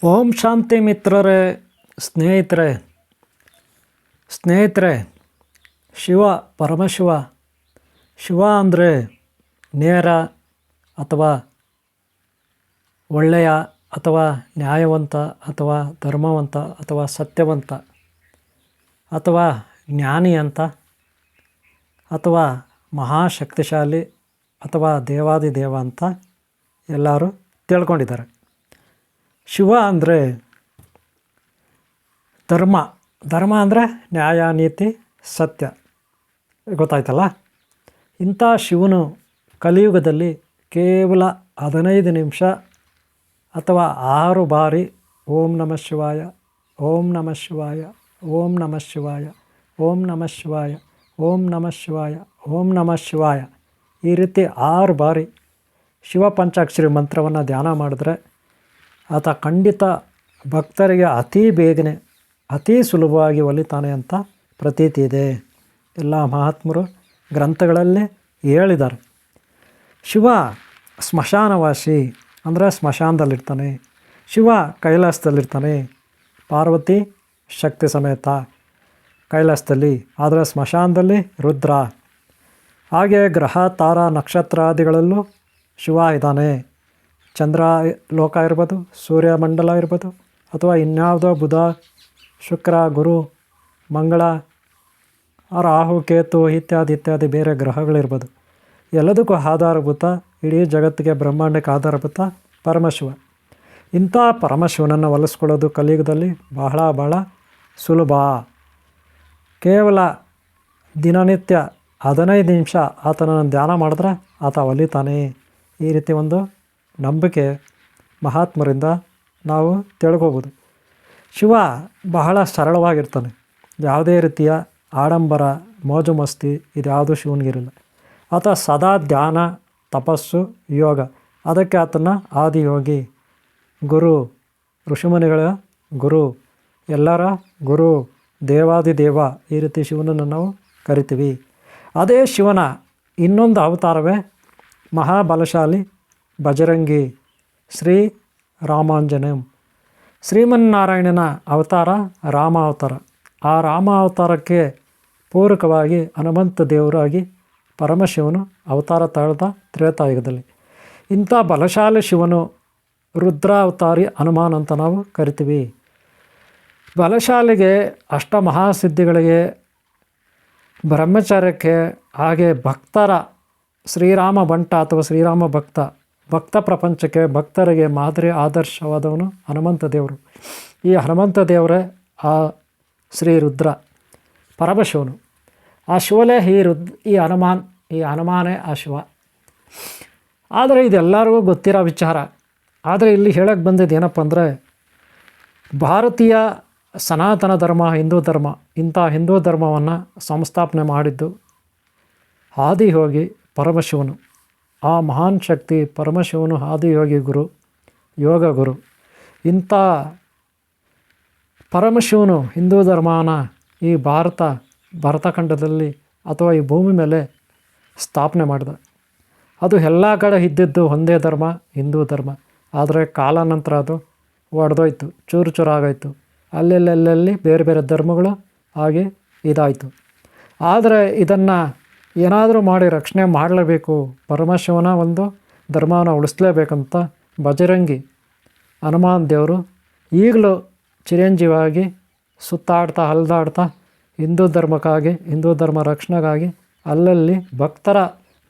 ಓಂ ಶಾಂತಿ ಮಿತ್ರರೇ, ಸ್ನೇಹಿತರೆ ಶಿವ, ಪರಮಶಿವ. ಶಿವ ಅಂದರೆ ನೇರ ಅಥವಾ ಒಳ್ಳೆಯ ಅಥವಾ ನ್ಯಾಯವಂತ ಅಥವಾ ಧರ್ಮವಂತ ಅಥವಾ ಸತ್ಯವಂತ ಅಥವಾ ಜ್ಞಾನಿ ಅಂತ ಅಥವಾ ಮಹಾಶಕ್ತಿಶಾಲಿ ಅಥವಾ ದೇವಾದಿದೇವ ಅಂತ ಎಲ್ಲರೂ ತಿಳ್ಕೊಂಡಿದ್ದಾರೆ. ಶಿವ ಅಂದರೆ ಧರ್ಮ ಅಂದರೆ ನ್ಯಾಯ, ನೀತಿ, ಸತ್ಯ. ಗೊತ್ತಾಯ್ತಲ್ಲ? ಇಂಥ ಶಿವನು ಕಲಿಯುಗದಲ್ಲಿ ಕೇವಲ 15 ನಿಮಿಷ ಅಥವಾ 6 ಬಾರಿ ಓಂ ನಮಃ ಶಿವಾಯ, ಓಂ ನಮಃ ಶಿವಾಯ, ಓಂ ನಮಃ ಶಿವಾಯ, ಓಂ ನಮಃ ಶಿವಾಯ, ಓಂ ನಮಃ ಶಿವಾಯ, ಓಂ ನಮಃ ಶಿವಾಯ ಈ ರೀತಿ 6 ಬಾರಿ ಶಿವ ಪಂಚಾಕ್ಷರಿ ಮಂತ್ರವನ್ನು ಧ್ಯಾನ ಮಾಡಿದ್ರೆ ಆತ ಖಂಡಿತ ಭಕ್ತರಿಗೆ ಅತಿ ಬೇಗನೆ ಅತಿ ಸುಲಭವಾಗಿ ಒಲಿತಾನೆ ಅಂತ ಪ್ರತೀತಿ ಇದೆ. ಎಲ್ಲ ಮಹಾತ್ಮರು ಗ್ರಂಥಗಳಲ್ಲಿ ಹೇಳಿದ್ದಾರೆ. ಶಿವ ಸ್ಮಶಾನವಾಸಿ ಅಂದರೆ ಸ್ಮಶಾನದಲ್ಲಿರ್ತಾನೆ. ಶಿವ ಕೈಲಾಸದಲ್ಲಿರ್ತಾನೆ. ಪಾರ್ವತಿ ಶಕ್ತಿ ಸಮೇತ ಕೈಲಾಸದಲ್ಲಿ, ಆದರೆ ಸ್ಮಶಾನದಲ್ಲಿ ರುದ್ರ. ಹಾಗೆ ಗ್ರಹ ತಾರ ನಕ್ಷತ್ರಾದಿಗಳಲ್ಲೂ ಶಿವ ಇದ್ದಾನೆ. ಚಂದ್ರ ಲೋಕ ಇರ್ಬೋದು, ಸೂರ್ಯಮಂಡಲ ಇರ್ಬೋದು, ಅಥವಾ ಇನ್ಯಾವುದೋ ಬುಧ, ಶುಕ್ರ, ಗುರು, ಮಂಗಳ, ರಾಹು, ಕೇತು ಇತ್ಯಾದಿ ಬೇರೆ ಗ್ರಹಗಳಿರ್ಬೋದು. ಎಲ್ಲದಕ್ಕೂ ಆಧಾರಭೂತ, ಇಡೀ ಜಗತ್ತಿಗೆ ಬ್ರಹ್ಮಾಂಡಕ್ಕೆ ಆಧಾರಭೂತ ಪರಮಶಿವ. ಇಂಥ ಪರಮಶಿವನನ್ನು ಒಲಿಸ್ಕೊಳ್ಳೋದು ಕಲಿಯುಗದಲ್ಲಿ ಬಹಳ ಸುಲಭ. ಕೇವಲ ದಿನನಿತ್ಯ 15 ನಿಮಿಷ ಆತನನ್ನು ಧ್ಯಾನ ಮಾಡಿದ್ರೆ ಆತ ಒಲಿತಾನೆ. ಈ ರೀತಿ ಒಂದು ನಂಬಿಕೆ ಮಹಾತ್ಮರಿಂದ ನಾವು ತಿಳ್ಕೋಬೋದು. ಶಿವ ಬಹಳ ಸರಳವಾಗಿರ್ತಾನೆ. ಯಾವುದೇ ರೀತಿಯ ಆಡಂಬರ, ಮೋಜು ಮಸ್ತಿ ಇದ್ಯಾವುದೂ ಶಿವನಿಗಿರಲ್ಲ. ಆತ ಸದಾ ಧ್ಯಾನ, ತಪಸ್ಸು, ಯೋಗ. ಅದಕ್ಕೆ ಆತನ ಆದಿಯೋಗಿ, ಗುರು, ಋಷಿಮುನಿಗಳ ಗುರು, ಎಲ್ಲರ ಗುರು, ದೇವಾದಿದೇವ ಈ ರೀತಿ ಶಿವನನ್ನು ನಾವು ಕರಿತೀವಿ. ಅದೇ ಶಿವನ ಇನ್ನೊಂದು ಅವತಾರವೇ ಮಹಾಬಲಶಾಲಿ ಬಜರಂಗಿ ಶ್ರೀ ರಾಮಾಂಜನೇಯಂ. ಶ್ರೀಮನ್ನಾರಾಯಣನ ಅವತಾರ ರಾಮ ಅವತಾರ. ಆ ರಾಮ ಅವತಾರಕ್ಕೆ ಪೂರಕವಾಗಿ ಹನುಮಂತ ದೇವರಾಗಿ ಪರಮಶಿವನು ಅವತಾರ ತಾಳ್ದ ತ್ರೇತಾಯುಗದಲ್ಲಿ. ಇಂಥ ಬಲಶಾಲಿ ಶಿವನು ರುದ್ರಾವತಾರಿ ಹನುಮಾನ್ ಅಂತ ನಾವು ಕರಿತೀವಿ. ಬಲಶಾಲಿಗೆ, ಅಷ್ಟಮಹಾಸಿದ್ಧಿಗಳಿಗೆ, ಬ್ರಹ್ಮಚಾರ್ಯಕ್ಕೆ, ಹಾಗೆ ಭಕ್ತರ ಶ್ರೀರಾಮ ಬಂಟ ಅಥವಾ ಶ್ರೀರಾಮ ಭಕ್ತ ಪ್ರಪಂಚಕ್ಕೆ, ಭಕ್ತರಿಗೆ ಮಾದರಿ ಆದರ್ಶವಾದವನು ಹನುಮಂತ ದೇವರು. ಈ ಹನುಮಂತ ದೇವರೇ ಆ ಶ್ರೀ ರುದ್ರ ಪರಮಶಿವನು. ಆ ಶಿವಲೇ ಈ ಹನುಮಾನೇ ಆ ಶಿವ. ಆದರೆ ಇದೆಲ್ಲರಿಗೂ ಗೊತ್ತಿರೋ ವಿಚಾರ. ಆದರೆ ಇಲ್ಲಿ ಹೇಳಕ್ಕೆ ಬಂದಿದ್ದು ಏನಪ್ಪ ಅಂದರೆ, ಭಾರತೀಯ ಸನಾತನ ಧರ್ಮ, ಹಿಂದೂ ಧರ್ಮ, ಇಂಥ ಹಿಂದೂ ಧರ್ಮವನ್ನು ಸಂಸ್ಥಾಪನೆ ಮಾಡಿದ್ದು ಆದಿಯೋಗಿ ಪರಮಶಿವನು. ಆ ಮಹಾನ್ ಶಕ್ತಿ ಪರಮಶಿವನು ಆದಿಯೋಗಿ ಗುರು, ಯೋಗ ಗುರು. ಇಂಥ ಪರಮಶಿವನು ಹಿಂದೂ ಧರ್ಮನ ಈ ಭರತಖಂಡದಲ್ಲಿ ಅಥವಾ ಈ ಭೂಮಿ ಮೇಲೆ ಸ್ಥಾಪನೆ ಮಾಡಿದ. ಅದು ಎಲ್ಲ ಕಡೆ ಇದ್ದಿದ್ದು ಒಂದೇ ಧರ್ಮ, ಹಿಂದೂ ಧರ್ಮ. ಆದರೆ ಕಾಲಾನಂತರ ಅದು ಒಡೆದೋಯ್ತು, ಚೂರಾಗೋಯ್ತು. ಅಲ್ಲೆಲ್ಲಿ ಬೇರೆ ಧರ್ಮಗಳು ಹಾಗೆ ಇದಾಯಿತು. ಆದರೆ ಇದನ್ನು ಏನಾದರೂ ಮಾಡಿ ರಕ್ಷಣೆ ಮಾಡಲೇಬೇಕು, ಪರಮಶಿವನ ಒಂದು ಧರ್ಮವನ್ನು ಉಳಿಸ್ಲೇಬೇಕಂತ ಬಜರಂಗಿ ಹನುಮಾನ್ ದೇವರು ಈಗಲೂ ಚಿರಂಜೀವಾಗಿ ಸುತ್ತಾಡ್ತಾ ಅಲ್ದಾಡ್ತಾ ಹಿಂದೂ ಧರ್ಮಕ್ಕಾಗಿ, ಹಿಂದೂ ಧರ್ಮ ರಕ್ಷಣೆಗಾಗಿ ಅಲ್ಲಲ್ಲಿ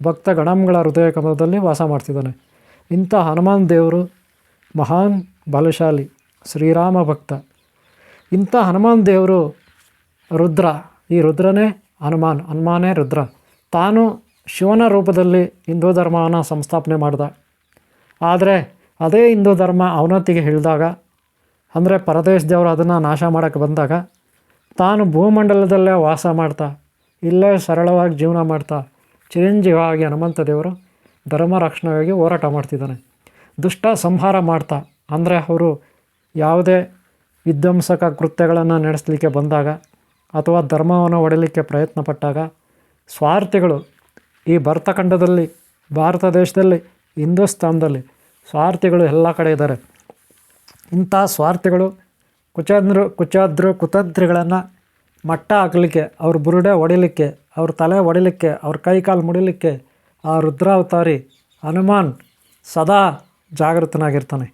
ಭಕ್ತ ಗಣಂಗಳ ಹೃದಯ ಕಮಲದಲ್ಲಿ ವಾಸ ಮಾಡ್ತಿದ್ದಾನೆ. ಇಂಥ ಹನುಮಾನ್ ದೇವರು ಮಹಾನ್ ಬಲಶಾಲಿ ಶ್ರೀರಾಮ ಭಕ್ತ. ಇಂಥ ಹನುಮಾನ್ ದೇವರು ರುದ್ರ. ಈ ರುದ್ರನೇ ಹನುಮಾನೇ ರುದ್ರ. ತಾನು ಶಿವನ ರೂಪದಲ್ಲಿ ಹಿಂದೂ ಧರ್ಮವನ್ನು ಸಂಸ್ಥಾಪನೆ ಮಾಡಿದ. ಆದರೆ ಅದೇ ಹಿಂದೂ ಧರ್ಮ ಅವನತಿಗೆ ಇಳಿದಾಗ, ಅಂದರೆ ಪರದೇಶದವರು ಅದನ್ನು ನಾಶ ಮಾಡೋಕ್ಕೆ ಬಂದಾಗ, ತಾನು ಭೂಮಂಡಲದಲ್ಲೇ ವಾಸ ಮಾಡ್ತಾ, ಇಲ್ಲೇ ಸರಳವಾಗಿ ಜೀವನ ಮಾಡ್ತಾ, ಚಿರಂಜೀವಾಗಿ ಹನುಮಂತ ದೇವರು ಧರ್ಮ ರಕ್ಷಣೆಗಾಗಿ ಹೋರಾಟ ಮಾಡ್ತಿದ್ದಾನೆ. ದುಷ್ಟ ಸಂಹಾರ ಮಾಡ್ತಾ, ಅಂದರೆ ಅವರು ಯಾವುದೇ ವಿಧ್ವಂಸಕ ಕೃತ್ಯಗಳನ್ನು ನಡೆಸಲಿಕ್ಕೆ ಬಂದಾಗ ಅಥವಾ ಧರ್ಮವನ್ನು ಒಡೆಯಲಿಕ್ಕೆ ಪ್ರಯತ್ನ ಪಟ್ಟಾಗ, ಸ್ವಾರ್ಥಿಗಳು ಈ ಭರತಖಂಡದಲ್ಲಿ, ಭಾರತ ದೇಶದಲ್ಲಿ, ಹಿಂದೂಸ್ತಾನದಲ್ಲಿ ಸ್ವಾರ್ಥಿಗಳು ಎಲ್ಲ ಕಡೆ ಇದ್ದಾರೆ. ಇಂಥ ಸ್ವಾರ್ಥಿಗಳು ಕುತಂತ್ರಿಗಳನ್ನು ಮಟ್ಟ ಹಾಕಲಿಕ್ಕೆ, ಅವ್ರ ಬುರುಡೆ ಹೊಡಿಲಿಕ್ಕೆ, ಅವ್ರ ತಲೆ ಹೊಡಿಲಿಕ್ಕೆ, ಅವ್ರ ಕೈ ಕಾಲು ಮುಡಿಲಿಕ್ಕೆ ಆ ರುದ್ರಾವತಾರಿ ಹನುಮಾನ್ ಸದಾ ಜಾಗೃತನಾಗಿರ್ತಾನೆ.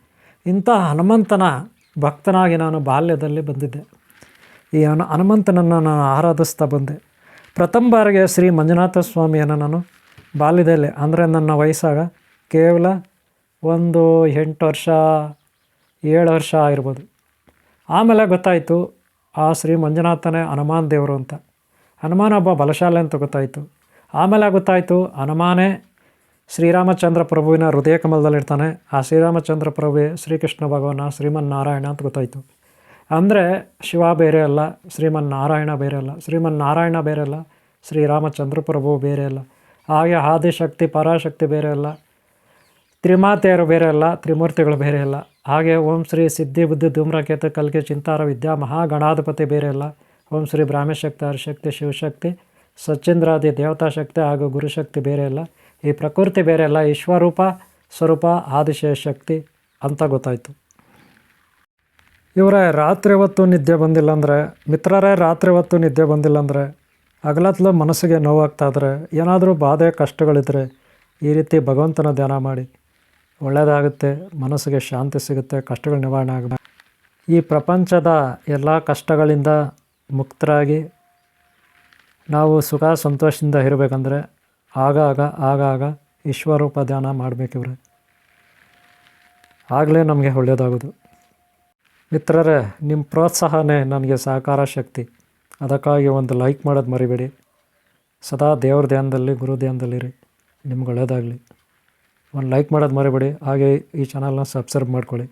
ಇಂಥ ಹನುಮಂತನ ಭಕ್ತನಾಗಿ ನಾನು ಬಾಲ್ಯದಲ್ಲಿ ಬಂದಿದ್ದೆ. ಈ ಹನುಮಂತನನ್ನು ನಾನು ಆರಾಧಿಸ್ತಾ ಬಂದೆ. ಪ್ರಥಮ ಬಾರಿಗೆ ಶ್ರೀ ಮಂಜುನಾಥ ಸ್ವಾಮಿಯನ್ನು ನಾನು ಬಾಲ್ಯದಲ್ಲಿ, ಅಂದರೆ ನನ್ನ ವಯಸ್ಸಾಗ ಕೇವಲ ಒಂದು 8 ವರ್ಷ 7 ವರ್ಷ ಆಗಿರ್ಬೋದು. ಆಮೇಲೆ ಗೊತ್ತಾಯಿತು ಆ ಶ್ರೀ ಮಂಜುನಾಥನೇ ಹನುಮಾನ್ ದೇವರು ಅಂತ, ಹನುಮಾನ್ ಒಬ್ಬ ಬಲಶಾಲಿ ಅಂತ ಗೊತ್ತಾಯಿತು. ಆಮೇಲೆ ಗೊತ್ತಾಯಿತು ಹನುಮಾನೇ ಶ್ರೀರಾಮಚಂದ್ರ ಪ್ರಭುವಿನ ಹೃದಯ ಕಮಲದಲ್ಲಿರ್ತಾನೆ, ಆ ಶ್ರೀರಾಮಚಂದ್ರ ಪ್ರಭುವೇ ಶ್ರೀಕೃಷ್ಣ ಭಗವಾನ ಶ್ರೀಮನ್ನಾರಾಯಣ ಅಂತ ಗೊತ್ತಾಯಿತು. ಅಂದರೆ ಶಿವ ಬೇರೆ ಅಲ್ಲ, ಶ್ರೀಮನ್ನಾರಾಯಣ ಬೇರೆ ಅಲ್ಲ, ಶ್ರೀಮನ್ನಾರಾಯಣ ಬೇರೆ ಅಲ್ಲ, ಶ್ರೀರಾಮಚಂದ್ರ ಪ್ರಭು ಬೇರೆ ಅಲ್ಲ, ಹಾಗೆ ಆದಿಶಕ್ತಿ ಪರಾಶಕ್ತಿ ಬೇರೆ ಅಲ್ಲ, ತ್ರಿಮಾತೆಯರು ಬೇರೆ ಅಲ್ಲ, ತ್ರಿಮೂರ್ತಿಗಳು ಬೇರೆ ಅಲ್ಲ, ಹಾಗೆ ಓಂ ಶ್ರೀ ಸಿದ್ಧಿ ಬುದ್ಧಿ ಧೂಮ್ರಕೇತು ಕಲ್ಕಿ ಚಿಂತಾರ ವಿದ್ಯಾ ಮಹಾಗಣಾಧಿಪತಿ ಬೇರೆ ಅಲ್ಲ, ಓಂ ಶ್ರೀ ಬ್ರಾಹ್ಮಶಕ್ತಿ ಹರಿಶಕ್ತಿ ಶಿವಶಕ್ತಿ ಸಚ್ಚಂದ್ರಾದಿ ದೇವತಾಶಕ್ತಿ ಹಾಗೂ ಗುರುಶಕ್ತಿ ಬೇರೆ ಅಲ್ಲ, ಈ ಪ್ರಕೃತಿ ಬೇರೆ ಅಲ್ಲ, ಈಶ್ವರೂಪ ಸ್ವರೂಪ ಆದಿಶಕ್ತಿ ಅಂತ ಗೊತ್ತಾಯಿತು. ಇವರೇ ರಾತ್ರಿ ಹೊತ್ತು ನಿದ್ದೆ ಬಂದಿಲ್ಲ ಅಂದರೆ, ಮಿತ್ರರೇ ರಾತ್ರಿ ಹೊತ್ತು ನಿದ್ದೆ ಬಂದಿಲ್ಲ ಅಂದರೆ, ಹಗಲತ್ಲು ಮನಸ್ಸಿಗೆ ನೋವಾಗ್ತಾಯಿದ್ರೆ, ಏನಾದರೂ ಬಾಧೆ ಕಷ್ಟಗಳಿದ್ದರೆ ಈ ರೀತಿ ಭಗವಂತನ ಧ್ಯಾನ ಮಾಡಿ ಒಳ್ಳೆಯದಾಗುತ್ತೆ, ಮನಸ್ಸಿಗೆ ಶಾಂತಿ ಸಿಗುತ್ತೆ, ಕಷ್ಟಗಳು ನಿವಾರಣೆ ಆಗ. ಈ ಪ್ರಪಂಚದ ಎಲ್ಲ ಕಷ್ಟಗಳಿಂದ ಮುಕ್ತರಾಗಿ ನಾವು ಸುಖ ಸಂತೋಷದಿಂದ ಇರಬೇಕಂದ್ರೆ ಆಗಾಗ ಈಶ್ವರೂಪ ಧ್ಯಾನ ಮಾಡಬೇಕಿವ್ರೆ, ಆಗಲೇ ನಮಗೆ ಒಳ್ಳೆಯದಾಗೋದು. ಮಿತ್ರರೇ, ನಿಮ್ಮ ಪ್ರೋತ್ಸಾಹನೇ ನನಗೆ ಸಹಕಾರ ಶಕ್ತಿ. ಅದಕ್ಕಾಗಿ ಒಂದು ಲೈಕ್ ಮಾಡೋದು ಮರಿಬೇಡಿ. ಸದಾ ದೇವ್ರ ಧ್ಯಾನದಲ್ಲಿ ಗುರು ಧ್ಯಾನದಲ್ಲಿರಿ. ನಿಮ್ಗೆ ಒಳ್ಳೆಯದಾಗಲಿ. ಒಂದು ಲೈಕ್ ಮಾಡೋದು ಮರಿಬೇಡಿ. ಹಾಗೆ ಈ ಚಾನಲ್ನ ಸಬ್ಸ್ಕ್ರೈಬ್ ಮಾಡ್ಕೊಳ್ಳಿ.